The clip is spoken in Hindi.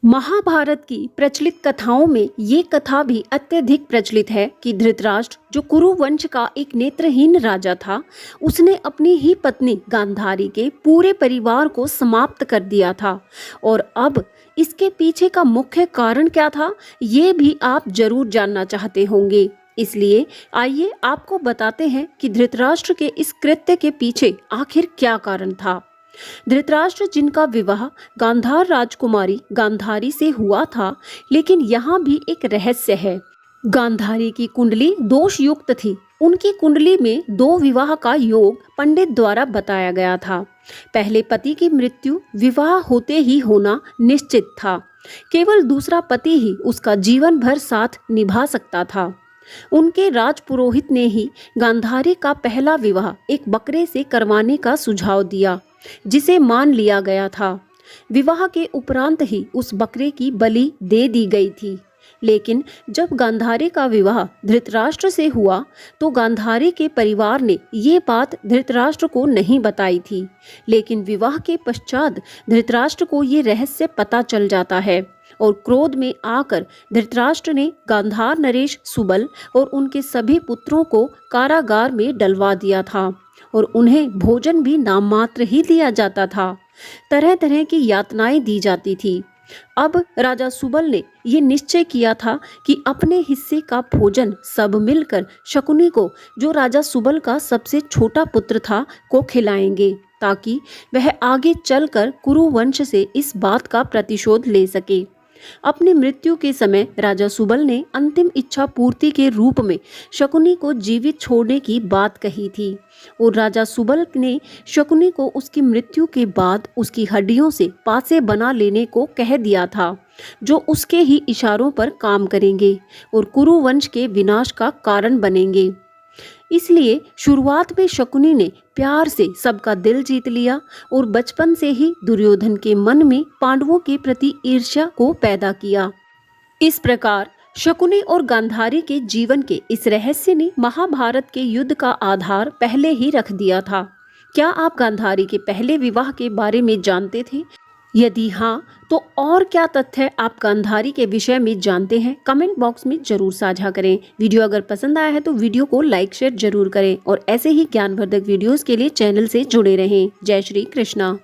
महाभारत की प्रचलित कथाओं में ये कथा भी अत्यधिक प्रचलित है कि धृतराष्ट्र जो कुरु वंश का एक नेत्रहीन राजा था, उसने अपनी ही पत्नी गांधारी के पूरे परिवार को समाप्त कर दिया था। और अब इसके पीछे का मुख्य कारण क्या था, ये भी आप जरूर जानना चाहते होंगे। इसलिए आइए आपको बताते हैं कि धृतराष्ट्र के इस कृत्य के पीछे आखिर क्या कारण था। धृतराष्ट्र जिनका विवाह गांधार राजकुमारी गांधारी से हुआ था, लेकिन यहाँ भी एक रहस्य है। गांधारी की कुंडली दोष युक्त थी। उनकी कुंडली में 2 विवाह का योग पंडित द्वारा बताया गया था। पहले पति की मृत्यु विवाह होते ही होना निश्चित था। केवल दूसरा पति ही उसका जीवन भर साथ निभा सकता था। उनके राजपुरोहित ने ही गांधारी का पहला विवाह एक बकरे से करवाने का सुझाव दिया, जिसे मान लिया गया था। विवाह के उपरांत ही उस बकरे की बलि दे दी गई थी। लेकिन जब गांधारी का विवाह धृतराष्ट्र से हुआ तो गांधारी के परिवार ने ये बात धृतराष्ट्र को नहीं बताई थी। लेकिन विवाह के पश्चात धृतराष्ट्र को ये रहस्य पता चल जाता है और क्रोध में आकर धृतराष्ट्र ने गांधार नरेश सुबल और उनके सभी पुत्रों को कारागार में डलवा दिया था और उन्हें भोजन भी नाम मात्र ही दिया जाता था। तरह तरह की यातनाएं दी जाती थी। अब राजा सुबल ने ये निश्चय किया था कि अपने हिस्से का भोजन सब मिलकर शकुनी को, जो राजा सुबल का सबसे छोटा पुत्र था, को खिलाएंगे, ताकि वह आगे चलकर कुरु वंश से इस बात का प्रतिशोध ले सके। अपनी मृत्यु के समय राजा सुबल ने अंतिम इच्छा पूर्ति के रूप में शकुनी को जीवित छोड़ने की बात कही थी और राजा सुबल ने शकुनी को उसकी मृत्यु के बाद उसकी हड्डियों से पासे बना लेने को कह दिया था, जो उसके ही इशारों पर काम करेंगे और कुरु वंश के विनाश का कारण बनेंगे। इसलिए शुरुआत में शकुनी ने प्यार से सबका दिल जीत लिया और बचपन से ही दुर्योधन के मन में पांडवों के प्रति ईर्ष्या को पैदा किया। इस प्रकार शकुनी और गांधारी के जीवन के इस रहस्य ने महाभारत के युद्ध का आधार पहले ही रख दिया था। क्या आप गांधारी के पहले विवाह के बारे में जानते थे? यदि हाँ, तो और क्या तथ्य आप गांधारी के विषय में जानते हैं, कमेंट बॉक्स में जरूर साझा करें। वीडियो अगर पसंद आया है तो वीडियो को लाइक शेयर जरूर करें और ऐसे ही ज्ञानवर्धक वीडियोस के लिए चैनल से जुड़े रहें। जय श्री कृष्णा।